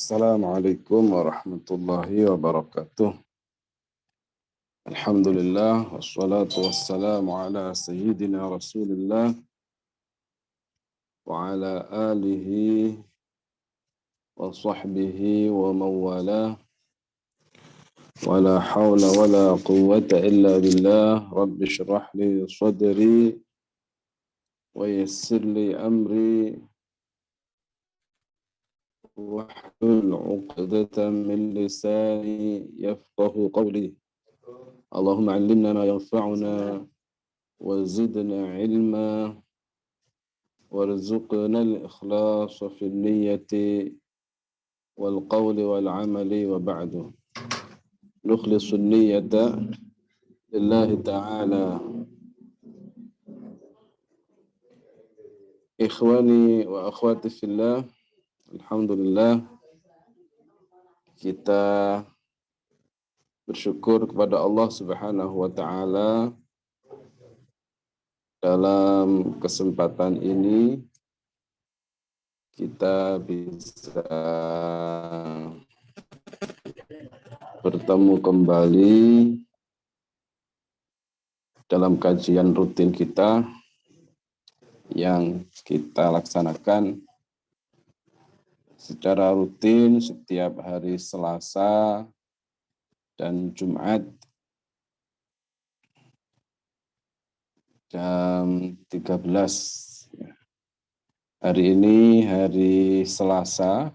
Assalamualaikum warahmatullahi wabarakatuh. Alhamdulillah wassalatu wassalamu ala sayyidina Rasulillah wa ala alihi wa sahbihi wa mawala wa la hawla wa la quwwata illa billah. Rabbi shrah li sadri wa yassir li amri wahlul 'uqdatam min lisani yafqahu qawli. Allahumma 'allimna ma yanfa'una wa zidna 'ilma warzuqna al-ikhlasa fil niyyati wal qawli wal 'amali wa ba'du. Nukhlisu an-niyyata lillahi ta'ala. Ikhwani wa akhwati fillah, alhamdulillah kita bersyukur kepada Allah Subhanahu wa taala dalam kesempatan ini kita bisa bertemu kembali dalam kajian rutin kita yang kita laksanakan secara rutin setiap hari Selasa dan Jumat jam 13. Hari ini hari Selasa,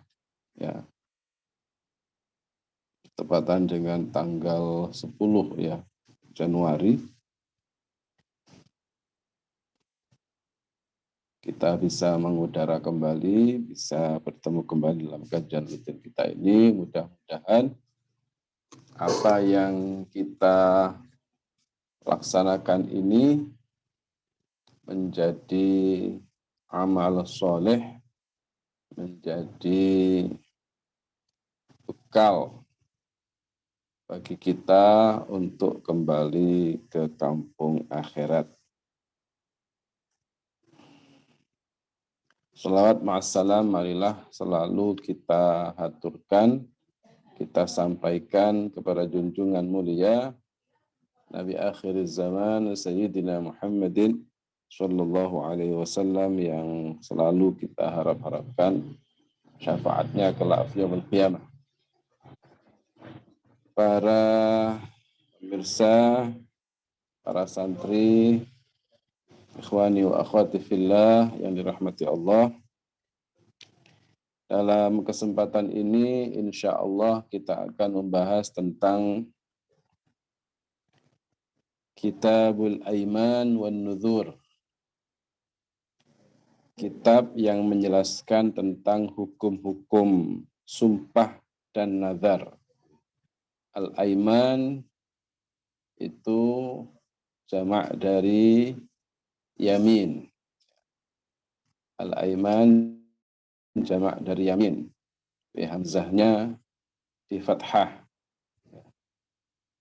ya, tepatan dengan tanggal 10 ya Januari. Kita bisa mengudara kembali, bisa bertemu kembali dalam kajian rutin kita ini. Mudah-mudahan apa yang kita laksanakan ini menjadi amal soleh, menjadi bekal bagi kita untuk kembali ke kampung akhirat. Salawat ma'assalam, marilah selalu kita haturkan, kita sampaikan kepada junjungan mulia Nabi akhir zaman Sayyidina Muhammadin sallallahu alaihi wasallam yang selalu kita harap-harapkan syafaatnya kelak yaumul qiyamah. Para pemirsa, para santri, ikhwani wa akhwati fillah yang dirahmati Allah. Dalam kesempatan ini insya Allah kita akan membahas tentang Kitabul Aiman wan Nuzur. Kitab yang menjelaskan tentang hukum-hukum sumpah dan nazar. Al-Aiman itu jamak dari yamin. Al-Aiman jamak dari yamin. Hamzahnya di fathah.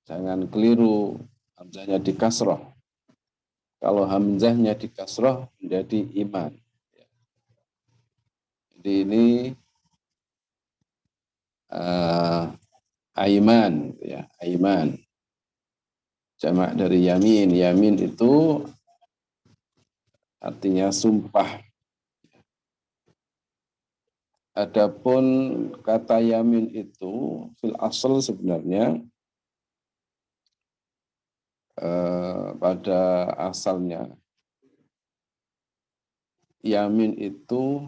Jangan keliru, hamzahnya di kasroh. Kalau hamzahnya di kasroh menjadi iman. Jadi ini aiman, ya, aiman. Jamak dari yamin. Yamin itu artinya sumpah. Adapun kata yamin itu fil asal sebenarnya pada asalnya yamin itu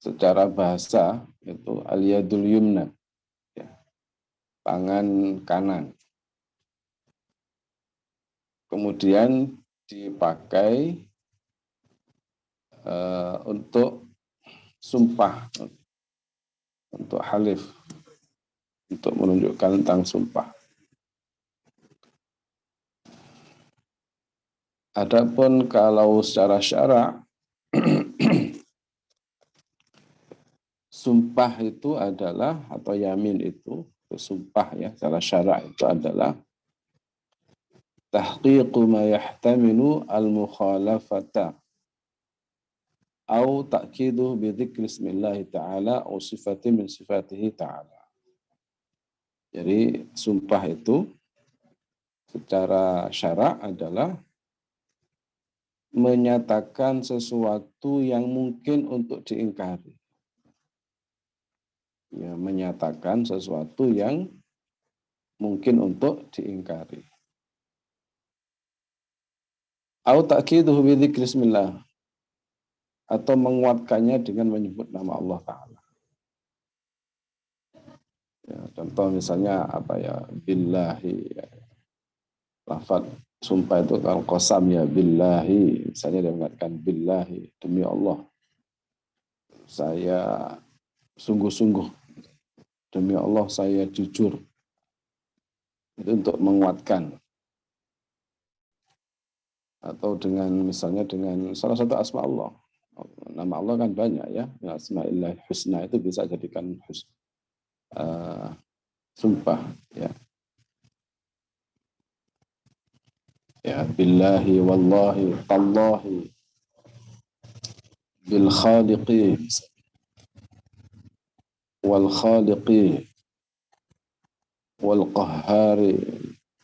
secara bahasa itu al-yadul yumna, ya, tangan kanan. Kemudian dipakai untuk sumpah, untuk halif, untuk menunjukkan tentang sumpah. Adapun kalau secara syara sumpah itu adalah, atau yamin itu sumpah ya, secara syara itu adalah tahqiqu ma yahtamilu al-mukhalafata au ta'kidu bi dzikri ismillah ta'ala au sifatin min sifatihi ta'ala. Jadi sumpah itu secara syarak adalah menyatakan sesuatu yang mungkin untuk diingkari. Ya, menyatakan sesuatu yang mungkin untuk diingkari. Au ta'kiduhu bi dzikri ismillah, atau menguatkannya dengan menyebut nama Allah Ta'ala. Ya, contoh misalnya apa ya, billahi, ya. Lafaz sumpah itu kalau qasam ya billahi, misalnya dia mengatakan billahi, demi Allah saya sungguh-sungguh, demi Allah saya jujur. Itu untuk menguatkan. Atau dengan misalnya dengan salah satu asma Allah. Nama Allah kan banyak ya. Asma'illah husna itu bisa jadikan sumpah ya. Ya billahi wallahi tallahi bil khaliqi wal khaliqi wal qahhari,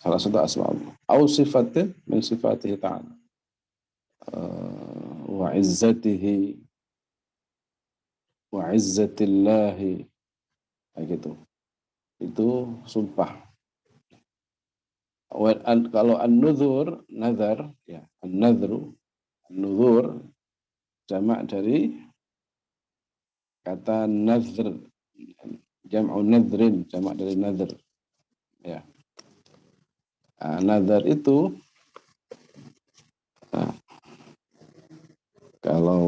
salah satu asma Allah. Au sifatin min sifatihi ta'ala. Wa izzatihi wa izzatillahi, kayak gitu. Itu sumpah. Kalau an-nuzur, nazar, ya, an-nazru, an-nuzur jamak dari kata nazr, jam'u nazrin, jamak dari nazr. Ya. Nazar itu kalau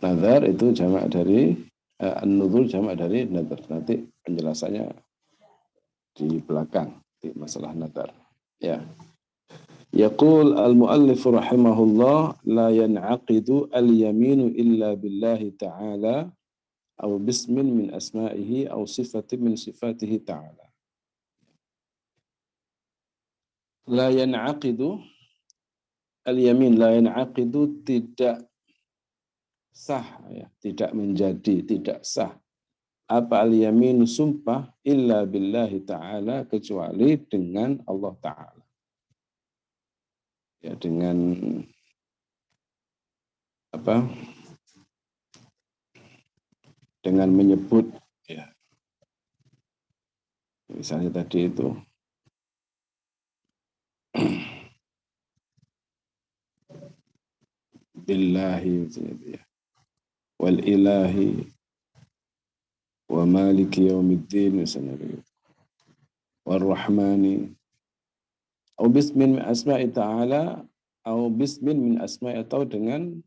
nazar itu jamak dari an-nuzur, jamak dari nazar. Nanti penjelasannya di belakang di masalah nazar. Ya. Yaqul al-muallif rahimahullah la yan'aqidu al-yaminu illa billahi ta'ala aw bismin min asma'ihi aw sifatin min sifatihi ta'ala. La yan'aqidu al-yamin, la yan'aqidu tidak sah ya, tidak menjadi, tidak sah. Apa al-yamin sumpah illa billahi ta'ala, kecuali dengan Allah Ta'ala. Ya, dengan apa? Dengan menyebut ya. Misalnya tadi itu billahi ya. Wal ilahi wa maliki yaumiddin misalnya begitu. War rahmani au bismin min asma'i ta'ala au bismin min asma'i, atau dengan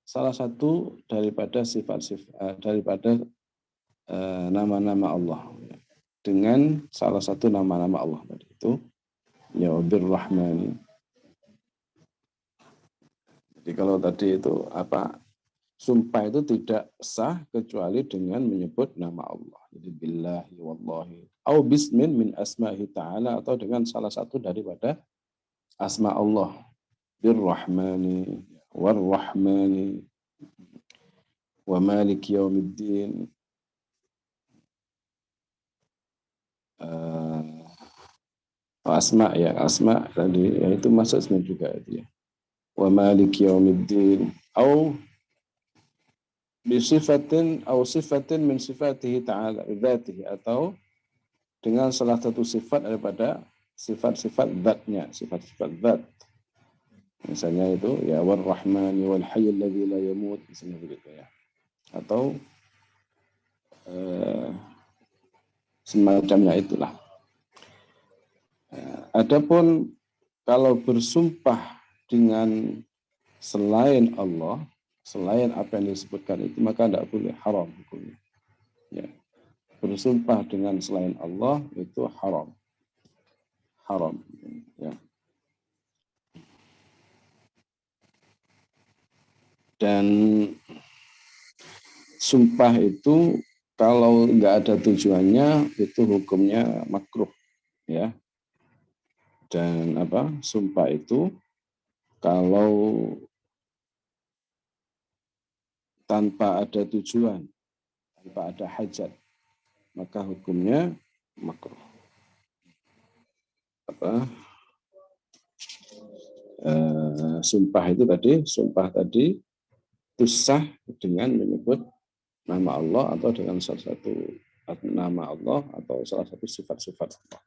salah satu daripada sifat-sifat daripada nama-nama Allah, dengan salah satu nama-nama Allah tadi itu ya birrahmani. Jadi kalau tadi itu apa, sumpah itu tidak sah kecuali dengan menyebut nama Allah. Jadi billahi wallahi au bismin min asma'i ta'ala, atau dengan salah satu daripada asma Allah, birrahmani warrahmani wa maliki yaumiddin. Asma ya, asma tadi ya, itu masuk ismi juga itu ya. Wa maliki yaumiddin au bisifatin au sifatin min sifatihi ta'ala dzatihi, atau dengan salah satu sifat daripada sifat-sifat zatnya, sifat-sifat zat. Misalnya itu ya warrahmani wal hayyul ladzi la yamut, misalnya begitu ya. Atau semacamnya itulah. Adapun kalau bersumpah dengan selain Allah, selain apa yang disebutkan itu, maka tidak boleh, haram hukumnya. Ya. Bersumpah dengan selain Allah itu haram. Haram. Ya. Dan sumpah itu kalau nggak ada tujuannya itu hukumnya makruh. Ya. Dan apa? Sumpah itu kalau tanpa ada tujuan, tanpa ada hajat, maka hukumnya makruh. Sumpah tadi itu sah dengan menyebut nama Allah atau dengan salah satu nama Allah atau salah satu sifat-sifat Allah.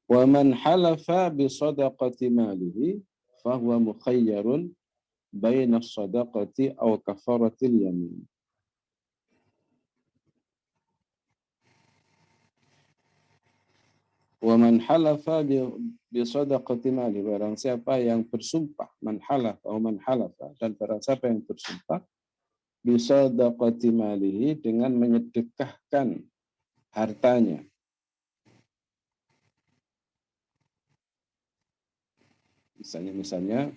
Wa man halafa bi shadaqati malihi fa huwa mukhayyarun baina shadaqati aw kafaratil yamin. Wa man halafa bi shadaqati mali, barang siapa yang bersumpah, man halafa, dan barang siapa yang bersumpah bi shadaqati malihi, dengan menyedekahkan hartanya. Misalnya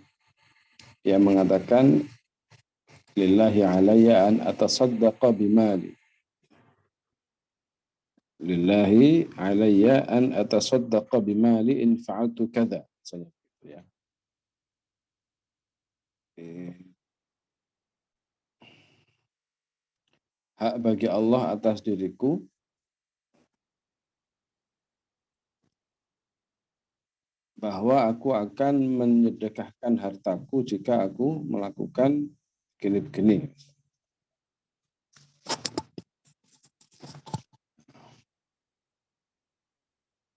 yang mengatakan lillahi alayya an atasaddaqa bimali. Lillahi alayya an atasaddaqa bimali in fa'altu kadza. Misalnya gitu ya. Hak bagi Allah atas diriku bahwa aku akan menyedekahkan hartaku jika aku melakukan gini-gini.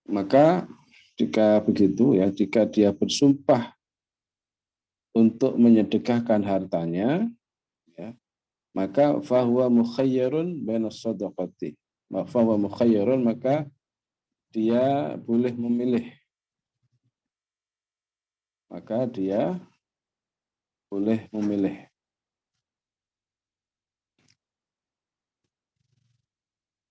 Maka jika begitu ya, jika dia bersumpah untuk menyedekahkan hartanya, ya, maka fahuwa mukhayyarun bainas shadaqati. Fahuwa mukhayyarun, maka dia boleh memilih. Maka dia boleh memilih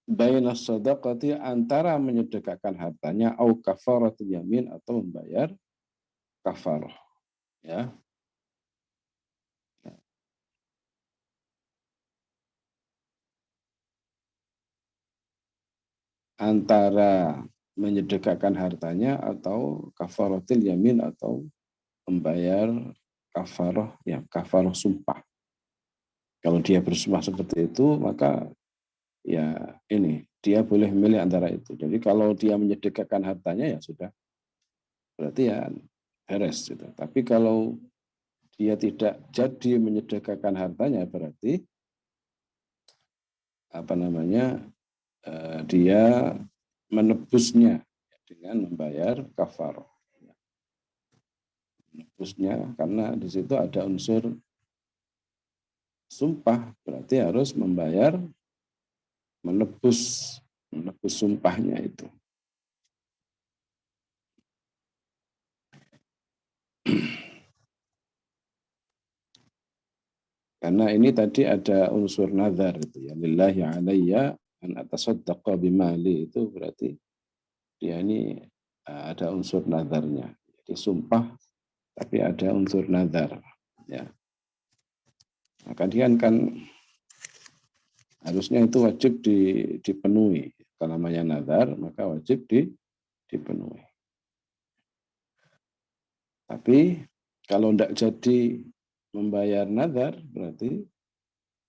bainas shadaqati, antara menyedekahkan hartanya, au kafaratul yamin, atau membayar kafarah, ya. Antara menyedekahkan hartanya atau kafaratul yamin, atau membayar kafarah, ya, kafarah sumpah. Kalau dia bersumpah seperti itu, maka ya ini dia boleh memilih antara itu. Jadi kalau dia menyedekahkan hartanya, ya sudah, berarti ya beres gitu. Tapi kalau dia tidak jadi menyedekahkan hartanya, berarti dia menebusnya dengan membayar kafarah. Menebusnya karena di situ ada unsur sumpah, berarti harus menebus sumpahnya itu. Karena ini tadi ada unsur nazar itu ya, lillahi alayya an atasaddaqa bimali, itu berarti dia ini ada unsur nazarnya. Jadi sumpah tapi ada unsur nazar, ya. Maka dia kan harusnya itu wajib dipenuhi. Kalau namanya nazar, maka wajib dipenuhi. Tapi kalau tidak jadi membayar nazar, berarti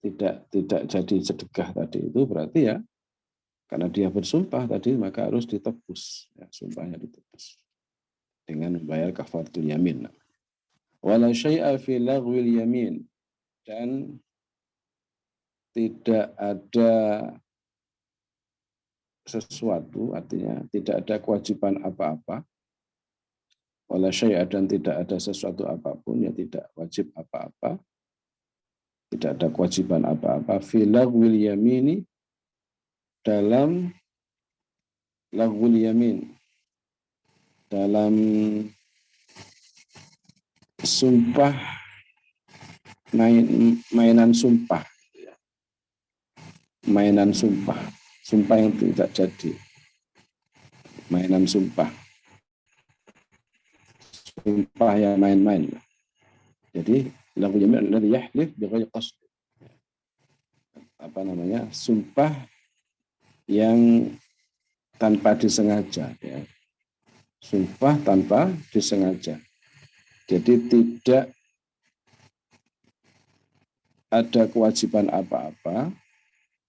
tidak jadi sedekah tadi, itu berarti ya karena dia bersumpah tadi, maka harus ditebus, ya, sumpahnya ditebus dengan membayar kafaratul yamin. Wala syai'a fi laghwil yamin, dan tidak ada sesuatu, artinya tidak ada kewajiban apa-apa. Wala syai'a, dan tidak ada sesuatu apapun, ya tidak wajib apa-apa, tidak ada kewajiban apa-apa, fi laghwil yamini, dalam laghwil yamin, dalam sumpah, mainan sumpah, mainan sumpah yang tidak jadi, mainan sumpah yang main-main. Jadi laghwil yamin alladhi yahlif bighairi qasd, sumpah yang tanpa disengaja, ya. Sumpah tanpa disengaja. Jadi tidak ada kewajiban apa-apa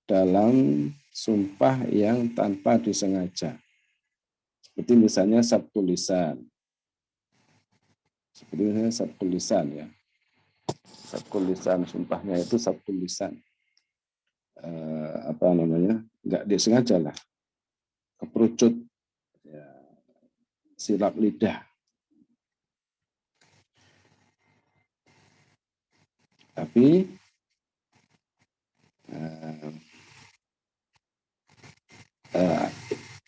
dalam sumpah yang tanpa disengaja. Seperti misalnya sabtu lisan. Seperti misalnya sabtu lisan ya. Sabtu lisan, sumpahnya itu sabtu lisan. Apa namanya? Enggak disengaja lah. Keperucut, ya, silap lidah. Tapi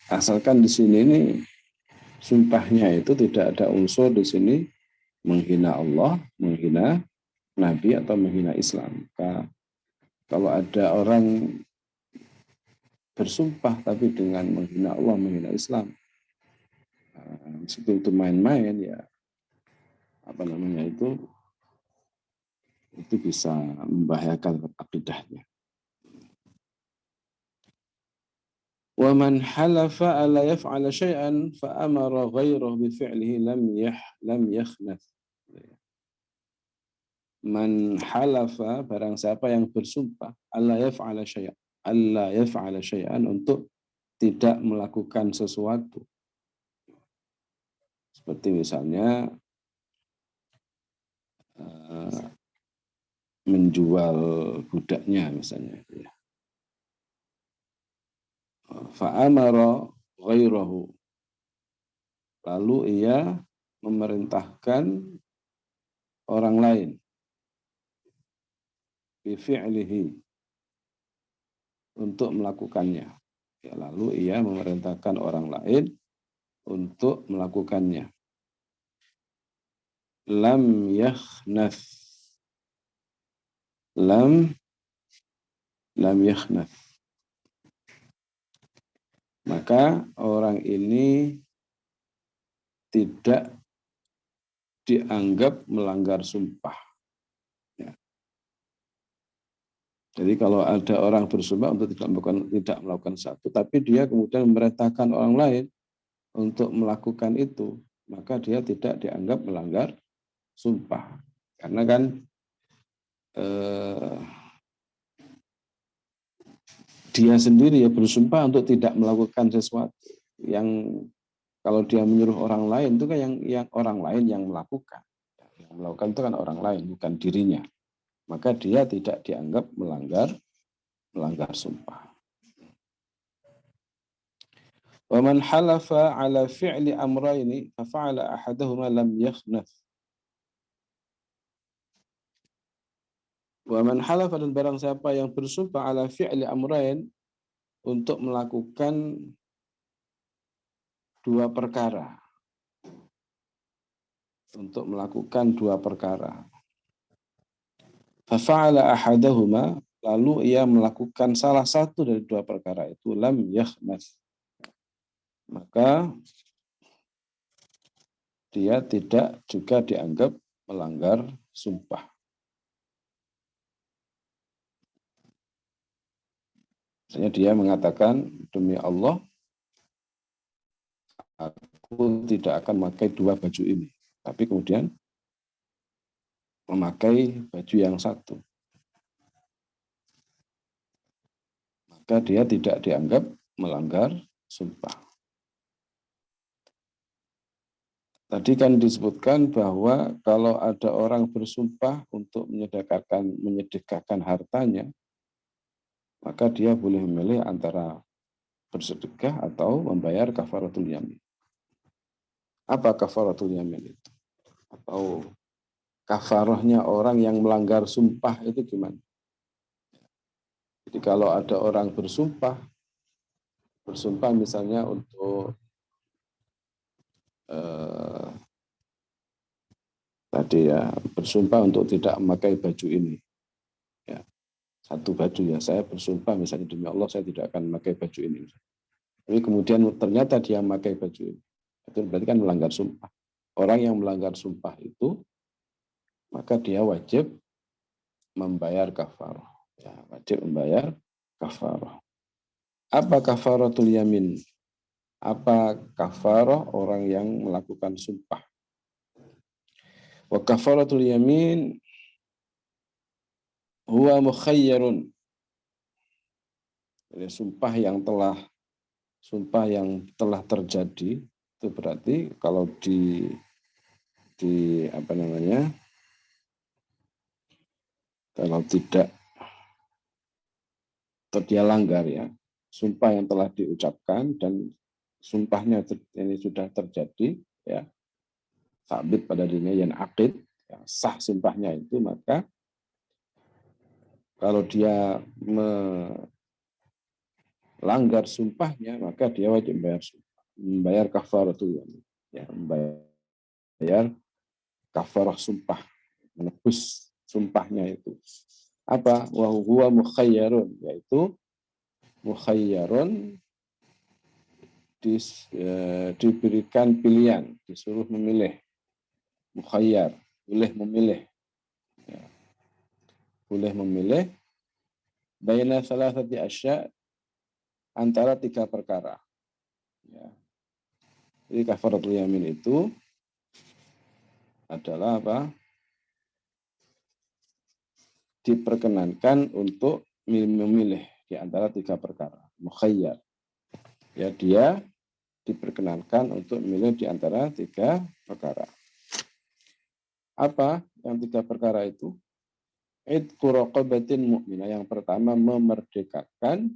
asalkan di sini ini sumpahnya itu tidak ada unsur di sini menghina Allah, menghina Nabi atau menghina Islam. Kalau ada orang bersumpah tapi dengan menghina Allah, menghina Islam, meskipun itu main-main ya, apa namanya itu bisa membahayakan akidahnya. Wa man halafa alla yaf'ala syai'an fa amara ghairahu bi fi'lihi lam yakhnath. Man halafa, barang siapa yang bersumpah alla yaf'ala syai'an, untuk tidak melakukan sesuatu. Seperti misalnya menjual budaknya misalnya. Fa'amara ghairahu, lalu ia memerintahkan orang lain bifi'lihi, untuk melakukannya. Ya, lalu ia memerintahkan orang lain untuk melakukannya. Lam yakhnath. Lam yakhnath. Maka orang ini tidak dianggap melanggar sumpah. Ya. Jadi kalau ada orang bersumpah untuk tidak melakukan satu, tapi dia kemudian memerintahkan orang lain untuk melakukan itu, maka dia tidak dianggap melanggar sumpah. Karena kan dia sendiri ya bersumpah untuk tidak melakukan sesuatu yang kalau dia menyuruh orang lain itu kan yang orang lain yang melakukan. Yang melakukan itu kan orang lain, bukan dirinya. Maka dia tidak dianggap melanggar sumpah. Wa man halafa ala fi'li amrayni fa fa'ala ahaduhuma lam yakhnath. Wa man halafa, dan barang siapa yang bersumpah ala fi'li amrayn, untuk melakukan dua perkara. Untuk melakukan dua perkara. Fa fa'ala ahaduhuma, lalu ia melakukan salah satu dari dua perkara itu, lam yakhnath. Maka dia tidak juga dianggap melanggar sumpah. Misalnya dia mengatakan, demi Allah, aku tidak akan memakai dua baju ini. Tapi kemudian memakai baju yang satu. Maka dia tidak dianggap melanggar sumpah. Tadi kan disebutkan bahwa kalau ada orang bersumpah untuk menyedekahkan hartanya, maka dia boleh memilih antara bersedekah atau membayar kafaratul yamin. Apa kafaratul yamin itu? Atau kafarahnya orang yang melanggar sumpah itu gimana? Jadi kalau ada orang bersumpah misalnya untuk tadi ya, bersumpah untuk tidak memakai baju ini. Ya, satu baju ya, saya bersumpah misalnya demi Allah saya tidak akan memakai baju ini. Tapi kemudian ternyata dia memakai baju ini. Itu berarti kan melanggar sumpah. Orang yang melanggar sumpah itu, maka dia wajib membayar kafarah. Ya, wajib membayar kafarah. Apa kafaratul yamin? Apa kafarah orang yang melakukan sumpah? Wa kafaratul yamin huwa mukhayyarun. Jadi sumpah yang telah terjadi itu berarti kalau di apa namanya, kalau tidak dia langgar ya, sumpah yang telah diucapkan dan sumpahnya ini sudah terjadi ya, sabit pada dirinya yang akid ya, sah sumpahnya itu, maka kalau dia melanggar sumpahnya maka dia wajib membayar kafaratul yamin ya, membayar kafarah sumpah, menebus sumpahnya itu. Apa? Wa huwa mukhayyarun, yaitu mukhayyarun diberikan pilihan, disuruh memilih, mukhayyar, boleh memilih, ya. Boleh memilih baina salasati asya, antara 3 perkara. Ya. Jadi kafaratul yamin itu adalah apa? Diperkenankan untuk memilih di antara 3 perkara, mukhayyar. Ya, dia diperkenankan untuk memilih di antara 3 perkara. Apa yang 3 perkara itu? Idqu raqabatin mu'minah. Yang pertama, memerdekakan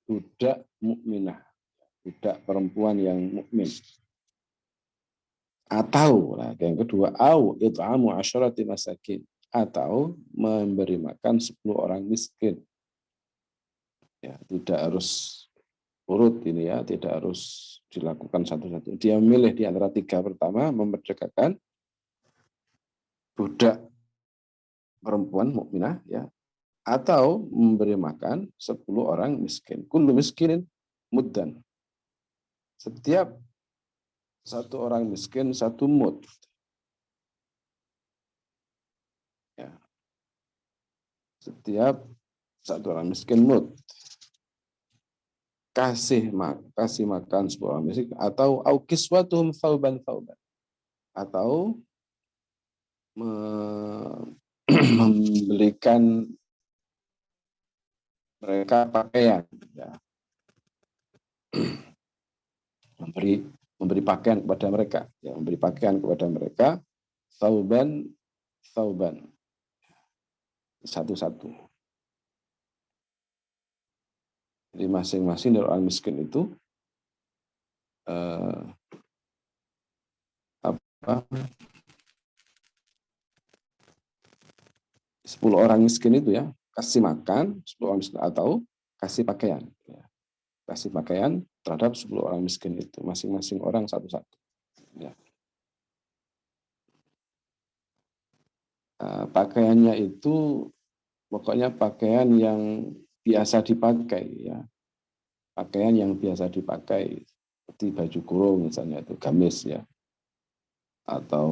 budak mukminah, budak perempuan yang mukmin. Atau yang kedua, au it'amu asyarati masakin, atau memberi makan 10 orang miskin. Ya, tidak harus urut ini ya, tidak harus dilakukan satu-satu. Dia memilih di antara 3 pertama, memerdekakan budak perempuan mukminah ya, atau memberi makan 10 orang miskin. Kullu miskinin muddan. Setiap 1 orang miskin 1 mud. Ya. Setiap 1 orang miskin mud. Kasih makan 10 orang miskin, atau au kiswatuhum thauban, atau membelikan mereka pakaian ya. memberi pakaian kepada mereka ya, memberi pakaian kepada mereka, thauban satu-satu. Jadi masing-masing dari orang miskin itu apa, 10 orang miskin itu ya, kasih makan 10 orang miskin, atau kasih pakaian ya. Kasih pakaian terhadap 10 orang miskin itu, masing-masing orang satu-satu ya. Pakaiannya itu pokoknya pakaian yang biasa dipakai ya, pakaian yang biasa dipakai seperti baju kurung misalnya, itu gamis ya, atau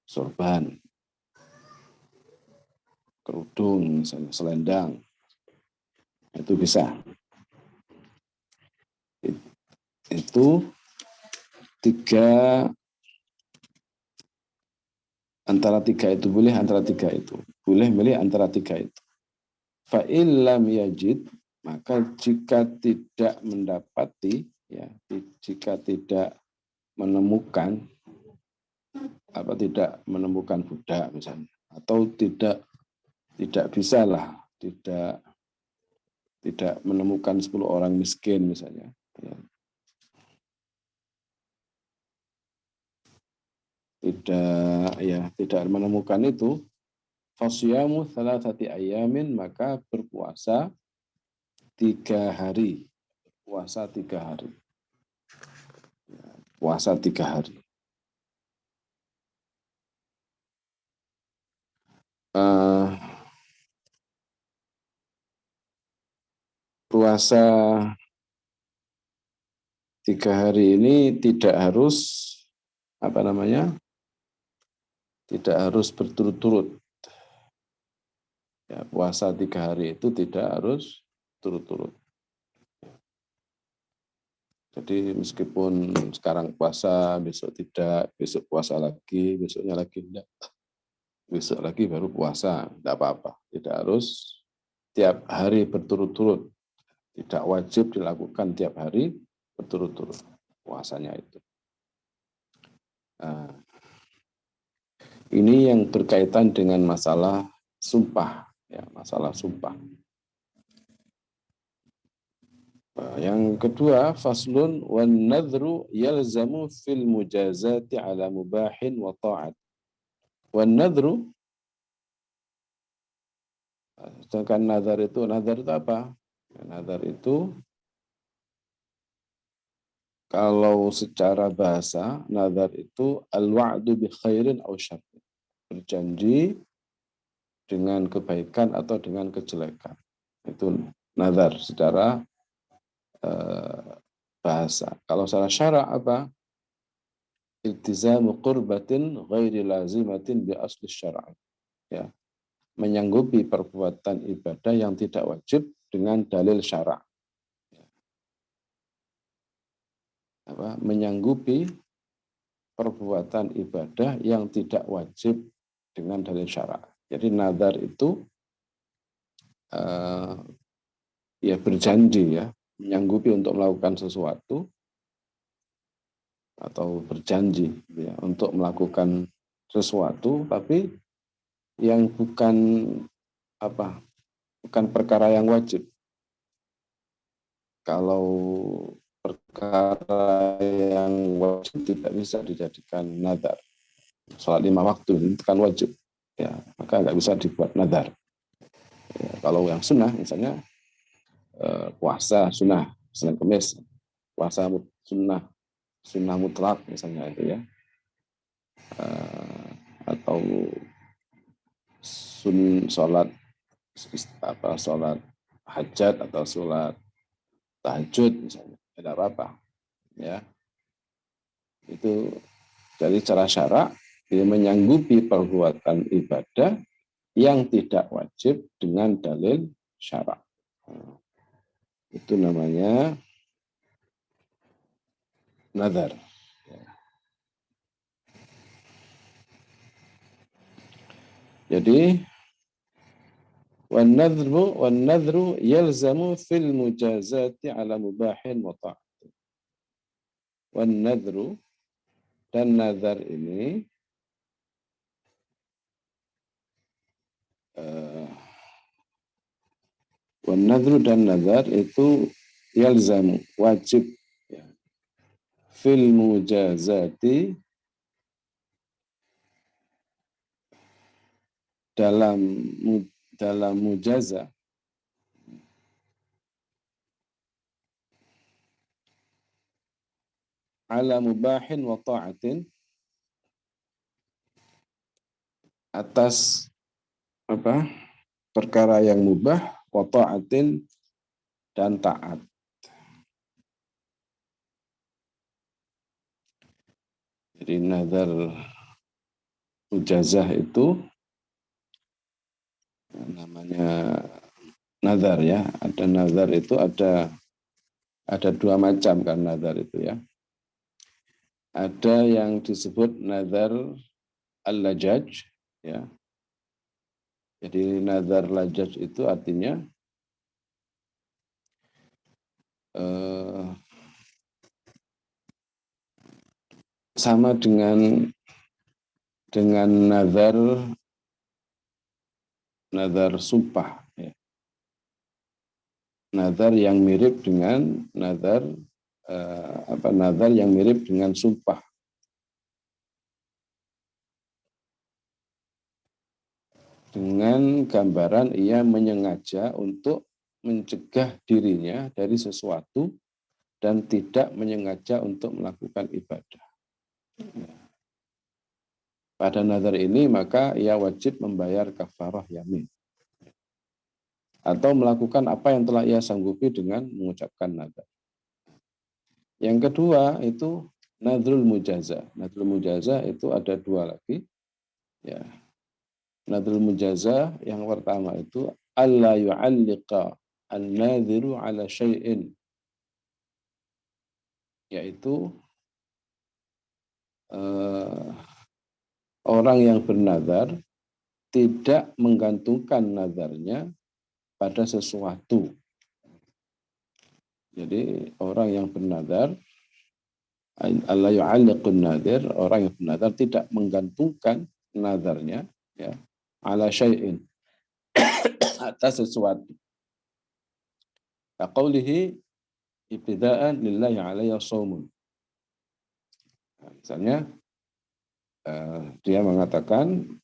sorban, kerudung misalnya, selendang, itu bisa. Itu 3, antara 3 itu boleh, antara 3 itu boleh milih antara 3 itu. Fa illam yajid, maka jika tidak mendapati ya, jika tidak menemukan tidak menemukan budak misalnya, atau tidak bisalah, tidak menemukan 10 orang miskin misalnya ya. Tidak menemukan itu, fasyamu thalathati ayamin, maka berpuasa 3 hari. Puasa 3 hari. Puasa 3 hari. Puasa 3 hari ini tidak harus tidak harus berturut-turut. Ya, puasa 3 hari itu tidak harus turut-turut. Jadi meskipun sekarang puasa, besok tidak, besok puasa lagi, besoknya lagi tidak, besok lagi baru puasa, tidak apa-apa. Tidak harus tiap hari berturut-turut. Tidak wajib dilakukan tiap hari berturut-turut puasanya itu. Nah, ini yang berkaitan dengan masalah sumpah, ya, masalah sumpah. Yang kedua, faslun wan nadhru yalzamu fil mujazati ala mubahin wa ta'at. Wan nadhru, sedangkan nadhar itu apa? Nadhar itu kalau secara bahasa, nadhar itu al-wa'du bi khairin aw syarrin. Berjanji dengan kebaikan atau dengan kejelekan. Itu nadhar secara bahasa. Kalau secara syara apa? Iltizamu qurbatin ghairi lazimatin bi asli syar'i. Ya, menyanggupi perbuatan ibadah yang tidak wajib dengan dalil syara'. Apa? Menyanggupi perbuatan ibadah yang tidak wajib dengan dalil syara'. Jadi nazar itu ya berjanji, ya, menyanggupi untuk melakukan sesuatu atau berjanji, ya, untuk melakukan sesuatu, tapi yang bukan perkara yang wajib. Kalau perkara yang wajib tidak bisa dijadikan nazar. Sholat 5 waktu itu kan wajib, ya, maka nggak bisa dibuat nazar. Ya, kalau yang sunnah misalnya puasa sunnah, Senin Kemis, puasa sunnah mutlak misalnya itu, ya, atau sholat sholat hajat atau sholat tahajud misalnya, tidak apa-apa, ya. Itu dari cara syarak dia menyanggupi perbuatan ibadah yang tidak wajib dengan dalil syarak. Itu namanya nazar. Jadi wan nadhru yalzamu fil mujazati ala mubahin wa ta'at. Wan nadhru, dan nazar ini wan nadhru dan nazar itu yalzamu wajib, ya, fil mujazati dalam mujaza, ala mubahin wa ta'atin, atas perkara yang mubah, wa ta'atin, dan taat. Jadi nazar mujazah itu namanya nazar, ya. Ada nazar itu ada dua macam kan nazar itu, ya. Ada yang disebut nazar al-lajaj, ya. Jadi nazar lajaj itu artinya sama dengan nazar sumpah, ya. Nazar yang mirip dengan nazar nazar yang mirip dengan sumpah. Dengan gambaran ia menyengaja untuk mencegah dirinya dari sesuatu dan tidak menyengaja untuk melakukan ibadah. Pada nazar ini maka ia wajib membayar kafarah yamin atau melakukan apa yang telah ia sanggupi dengan mengucapkan nazar. Yang kedua itu nadrul mujaza. Nadrul mujaza itu ada dua lagi, ya. Nadrul mujaza yang pertama itu alla yu'alliqa an-nadhiru ala syai'in yaitu orang yang bernazar tidak menggantungkan nazarnya pada sesuatu. Jadi orang yang bernazar, Allah yu'alliqun nadir, orang yang bernazar tidak menggantungkan nazarnya ya ala syai'in, atas sesuatu. Kaqaulihi ibtida'an lillahi alayya shaumun. Misalnya dia mengatakan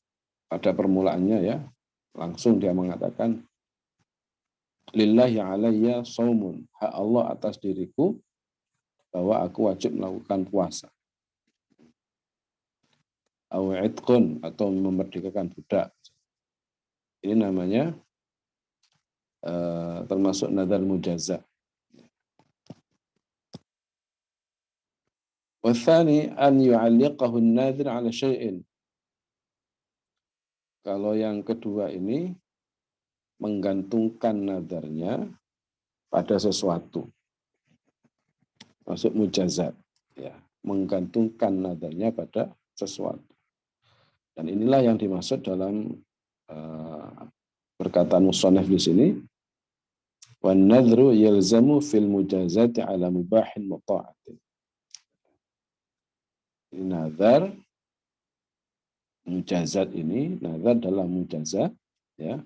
pada permulaannya ya, langsung dia mengatakan lillahi alayya shaumun, hak Allah atas diriku bahwa aku wajib melakukan puasa. Au itqun, atau memerdekakan budak. Ini namanya termasuk nadar mujaza. Wathani an yu'alliqahu an-nadir 'ala syai'in. Kalau yang kedua ini menggantungkan nadarnya pada sesuatu. Maksud mujazat, ya, menggantungkan nadarnya pada sesuatu. Dan inilah yang dimaksud dalam perkataan musannaf di sini. Wan nadhru yalzamu fil mujazati 'ala mubahin muta'atin. Nazar mujazat ini, nazar dalam mujazat ya.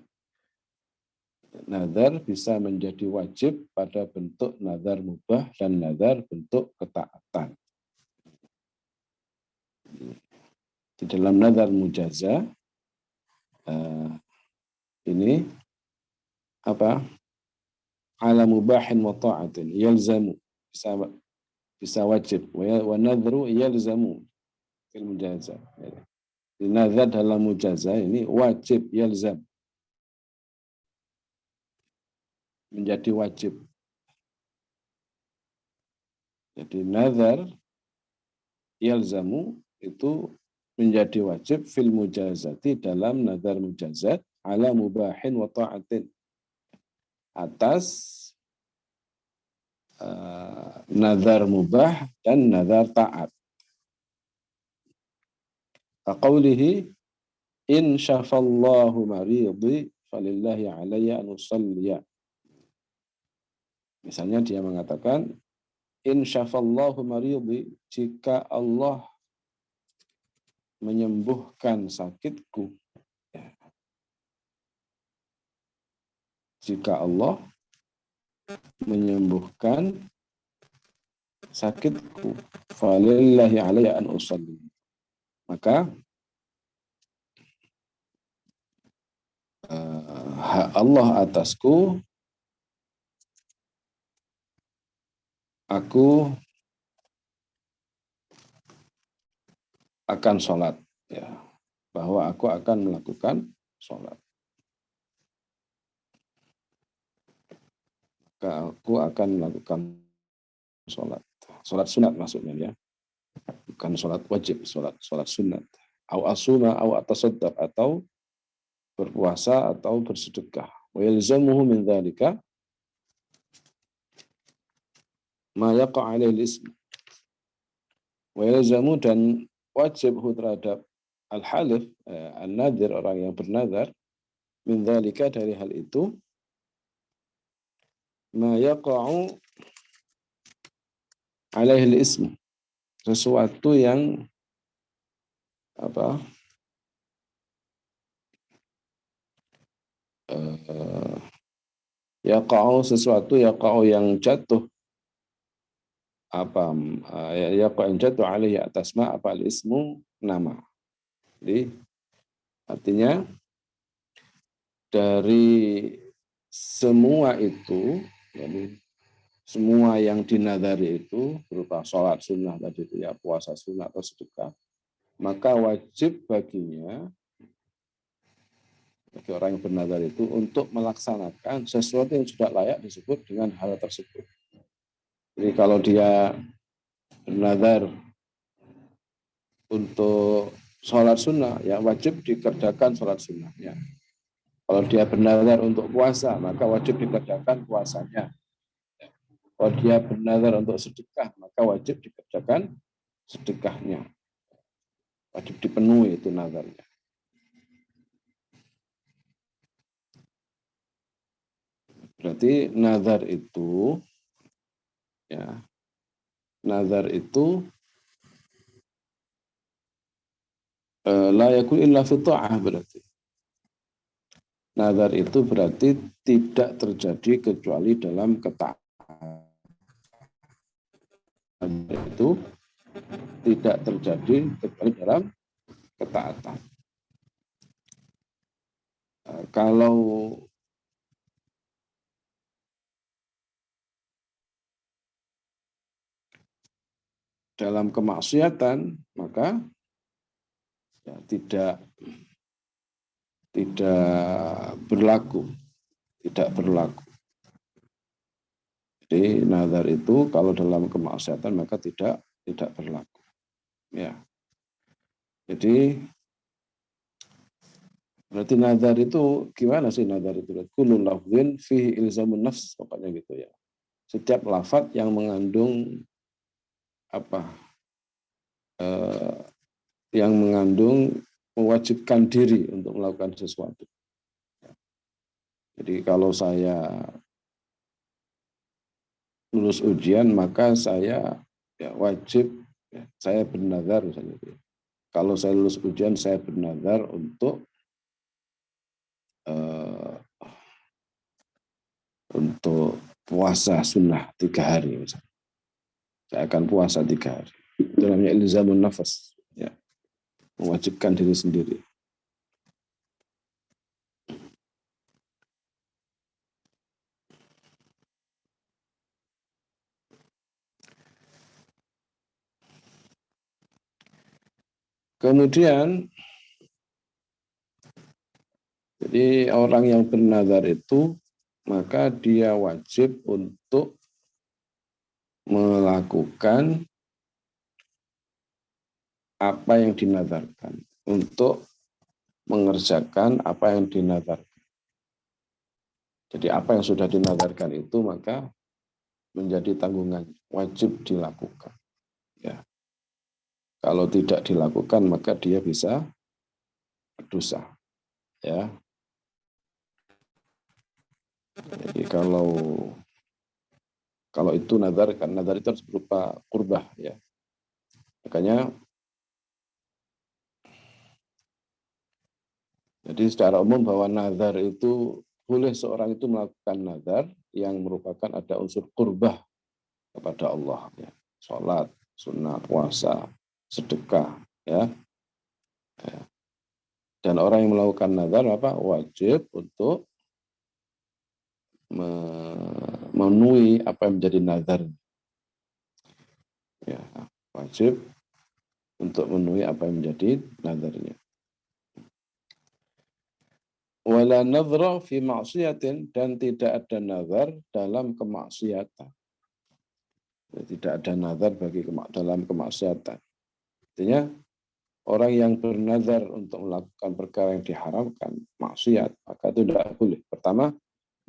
Nazar bisa menjadi wajib pada bentuk nazar mubah dan nazar bentuk ketaatan. Di dalam nazar mujaza ini apa? Ala mubahin wa ta'atin yalzamu, bisa wajib, wa nadhru yalzamu fil mujaza. Nazar dalam mujaza ini wajib, yalzam, menjadi wajib. Jadi nazar yalzamu itu menjadi wajib fil mujazati, dalam nazar mujazat, ala mubahin wa ta'atin, atas nazar mubah dan nazar taat. Faqaulihi in syafallahu maridi falillahi alayya an usalliya. Misalnya dia mengatakan in syafallahu maridi, jika Allah menyembuhkan sakitku, jika Allah menyembuhkan sakitku, falillahi alayya an usalli, maka hak Allah atasku, aku akan sholat, ya, bahwa aku akan melakukan sholat. Maka aku akan melakukan sholat. Sholat sunat maksudnya ya. Bukan sholat wajib, sholat sunat. Au asuma, au atasaddaq, atau berpuasa atau bersedekah. Wa yalzamuhu min dzalika ma yaqa' alaihi al-ism. Wa yalzamu, dan wajib terhadap al-halif, an-nadhir, orang yang bernazar, min dzalika, dari hal itu, ma yaqa'u alaihi al-ism, sesuatu yang apa? Yaqa'u, sesuatu yaqa'u yang jatuh, apa yaqa'u yang jatuh alaihi, atas ma, apa al-ismu, nama. Jadi artinya dari semua itu, jadi semua yang dinadari itu berupa sholat sunnah tadi itu ya, puasa sunnah atau sedekah, maka wajib baginya, bagi orang yang bernazar itu, untuk melaksanakan sesuatu yang sudah layak disebut dengan hal tersebut. Jadi kalau dia bernazar untuk sholat sunnah, ya wajib dikerjakan sholat sunnahnya. Kalau dia bernazar untuk puasa, maka wajib dikerjakan puasanya. Kalau dia bernazar untuk sedekah, maka wajib dikerjakan sedekahnya. Wajib dipenuhi itu nazarnya. Berarti nazar itu, ya, nazar itu la yakun illa fi ta'ah berarti. Nazar itu berarti tidak terjadi kecuali dalam ketaatan. Itu tidak terjadi kecuali dalam ketaatan. Kalau dalam kemaksiatan, maka ya, tidak berlaku, tidak berlaku. Jadi nazar itu kalau dalam kemaksiatan maka tidak berlaku. Ya. Jadi berarti nazar itu gimana sih nazar itu? Kullu lafzin fihi ilzamun nafs, pokoknya gitu ya. Setiap lafaz yang mengandung apa? Yang mengandung mewajibkan diri untuk melakukan sesuatu. Jadi kalau saya lulus ujian maka saya ya wajib ya, saya bernazar misalnya. Kalau saya lulus ujian saya bernazar untuk puasa sunnah 3 hari misalnya. Saya akan puasa 3 hari. Itu namanya ilzamun nafas, ya, mewajibkan diri sendiri. Kemudian, jadi orang yang bernazar itu, maka dia wajib untuk melakukan apa yang dinazarkan, untuk mengerjakan apa yang dinazarkan. Jadi apa yang sudah dinazarkan itu maka menjadi tanggungan, wajib dilakukan. Ya. Kalau tidak dilakukan maka dia bisa berdosa. Ya. Jadi kalau itu nazar, kan nazar itu harus berupa qurbah, ya. Makanya jadi secara umum bahwa nazar itu boleh seorang itu melakukan nazar yang merupakan ada unsur qurbah kepada Allah, ya. Sholat, sunnah, puasa, sedekah, ya. Dan orang yang melakukan nazar apa? Wajib untuk memenuhi apa yang menjadi nazar. Ya, wajib untuk memenuhi apa yang menjadi nazarnya. Wala nadhra fi ma'siyatin, dan tidak ada nazar dalam kemaksiatan. Tidak ada nazar dalam kemaksiatan. Artinya orang yang bernazar untuk melakukan perkara yang diharamkan, maksiat, maka itu tidak boleh. Pertama,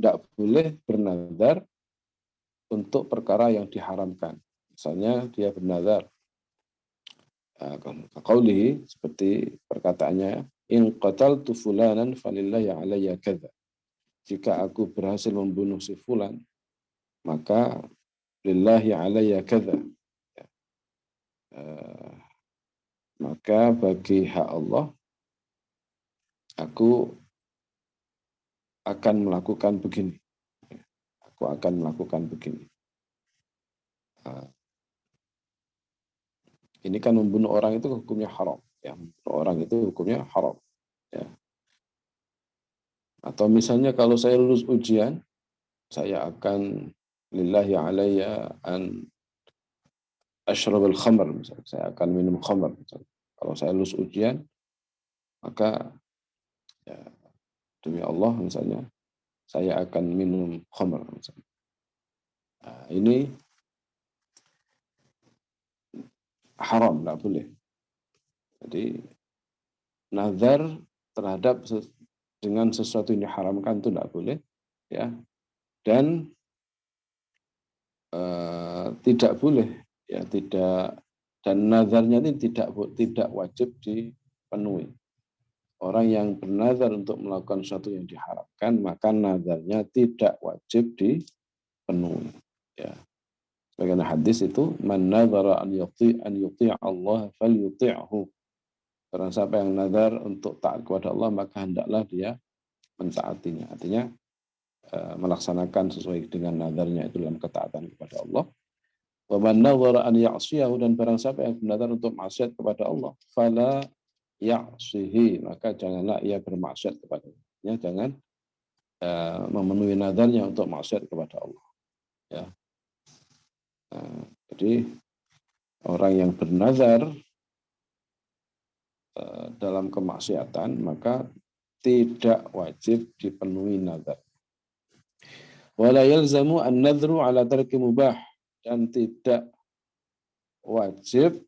tidak boleh bernazar untuk perkara yang diharamkan. Misalnya dia bernazar, qaulihi, seperti perkataannya, in qataltu fulanan falillahi alayya kadza. Jika aku berhasil membunuh si fulan, maka lillahi alayya kadza. Maka bagi hak Allah, aku akan melakukan begini. Aku akan melakukan begini. Ini kan membunuh orang itu hukumnya haram. Ya, membunuh orang itu hukumnya haram. Ya. Atau misalnya kalau saya lulus ujian, saya akan lillahi alayya an ashrab al-khamr. Misalnya. Saya akan minum khamr. Misalnya. Kalau saya lulus ujian, maka ya, demi Allah misalnya, saya akan minum khamr. Misalnya. Nah, ini haram, tidak boleh. Jadi nazar terhadap dengan sesuatu yang diharamkan itu tidak boleh, ya. Dan tidak boleh, ya tidak, dan nazarnya ini tidak wajib dipenuhi. Orang yang bernazar untuk melakukan sesuatu yang diharapkan, maka nazarnya tidak wajib dipenuhi. Ya. Sebagaimana hadis itu, man nazara an yuti' Allah falyuti'hu. Barang siapa yang nazar untuk taat kepada Allah, maka hendaklah dia mentaatinya. Artinya melaksanakan sesuai dengan nazarnya itu dalam ketaatan kepada Allah. Wa man nazara an ya'siyahu, dan barang siapa yang bernazar untuk maksiat kepada Allah, fala ya'sihi, maka janganlah ia bermaksiat kepada-Nya. Ya, jangan memenuhi nazarnya untuk maksiat kepada Allah. Ya. Jadi orang yang bernazar dalam kemaksiatan, maka tidak wajib dipenuhi nazar. Wala yalzamu an-nadhru ala tarki mubah, dan tidak wajib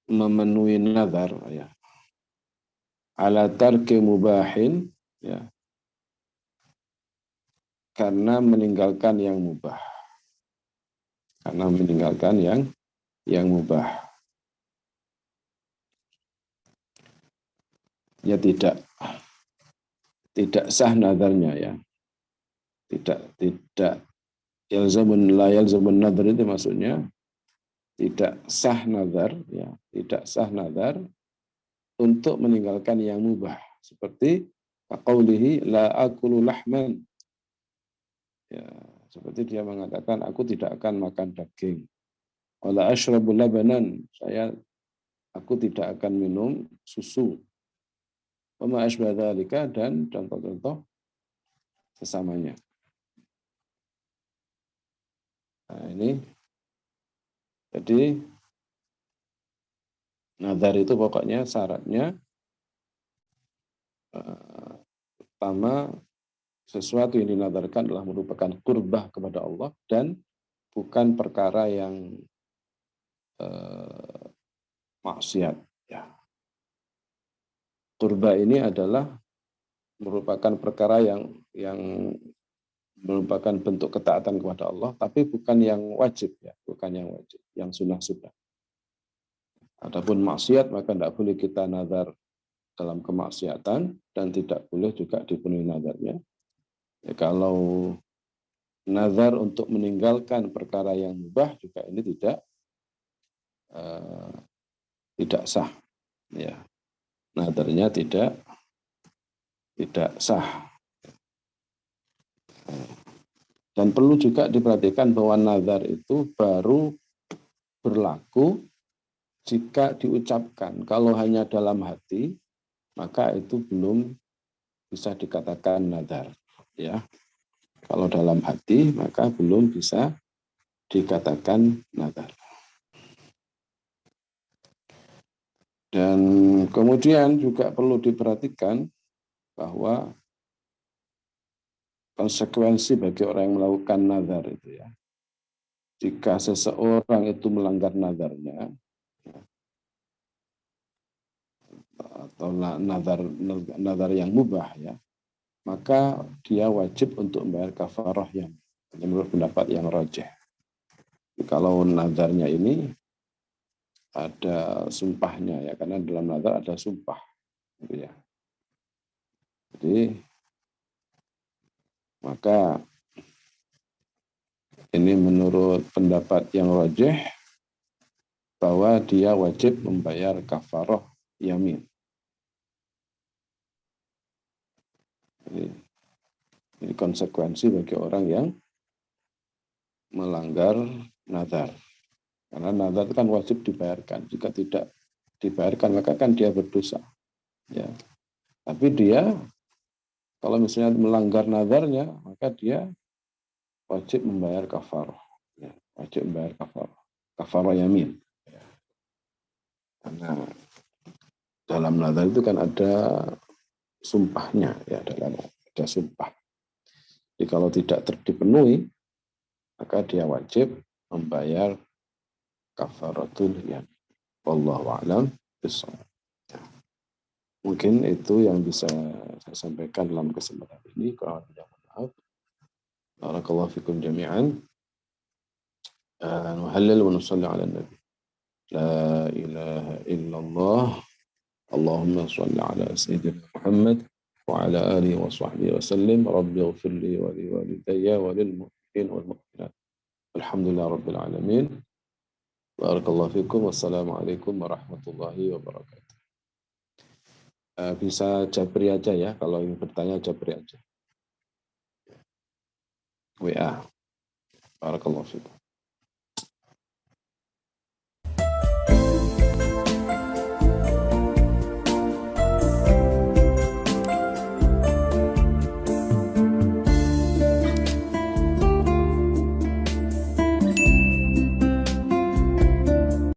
memenuhi nazar, ya, ala tarki mubahin, ya, karena meninggalkan yang mubah, yang mubah. Ya, tidak sah nazarnya, ya, tidak la yalzamun nazar, itu maksudnya tidak sah nazar, ya, tidak sah nazar untuk meninggalkan yang mubah, seperti qaulihi la akulu lahman, ya, seperti dia mengatakan aku tidak akan makan daging. Wala ashrabu labanan, aku tidak akan minum susu. Wa ma asbah dzalika, dan contoh-contoh sesamanya. Nah, ini jadi nazar itu pokoknya syaratnya pertama, sesuatu yang dinazarkan adalah merupakan qurbah kepada Allah dan bukan perkara yang maksiat. Ya. Qurbah ini adalah merupakan perkara yang merupakan bentuk ketaatan kepada Allah, tapi bukan yang wajib, ya, bukan yang wajib, yang sunnah-sunnah. Adapun maksiat, maka tidak boleh kita nazar dalam kemaksiatan dan tidak boleh juga dipenuhi nazarnya. Ya, kalau nazar untuk meninggalkan perkara yang mubah juga ini tidak sah, ya. Nazarnya tidak sah. Dan perlu juga diperhatikan bahwa nazar itu baru berlaku jika diucapkan. Kalau hanya dalam hati, maka itu belum bisa dikatakan nazar, ya. Kalau dalam hati, maka belum bisa dikatakan nazar. Dan kemudian juga perlu diperhatikan bahwa konsekuensi bagi orang yang melakukan nazar itu, ya. Jika seseorang itu melanggar nazarnya, atau nazar yang mubah, ya, maka dia wajib untuk membayar kafarah yang menurut pendapat yang rajih. Kalau nazarnya ini ada sumpahnya, ya, karena dalam nazar ada sumpah, gitu, ya. Jadi maka ini menurut pendapat yang rajih bahwa dia wajib membayar kafarah yamin. Ini konsekuensi bagi orang yang melanggar nazar. Karena nazar itu kan wajib dibayarkan. Jika tidak dibayarkan, maka kan dia berdosa. Ya. Tapi dia, kalau misalnya melanggar nazarnya, maka dia wajib membayar kafarah. Ya. Wajib membayar kafarah. Kafarah yamin. Ya. Karena dalam nazar itu kan ada sumpahnya, ya, ada sumpah. Jadi kalau tidak dipenuhi, maka dia wajib membayar kafaratul yamin. Wallahu a'lam bishawab. Mungkin itu yang bisa saya sampaikan dalam kesempatan ini. Kurang lebihnya mohon maaf. Barakallahu fikum jami'an. Nuhallil wa nusalli ala nabi. La ilaha illallah. Allahumma salli ala sayyidina Muhammad wa ala alihi wa sahbihi wa sallim. Rabbi ighfir li wa li walidayya wa lil mu'minin wal mu'minat. Alhamdulillah rabbil alamin. Barakallahu fikum. Wassalamualaikum warahmatullahi wabarakatuh. Bisa japri aja ya, kalau ingin bertanya japri aja. WA. Barakallahu fikum.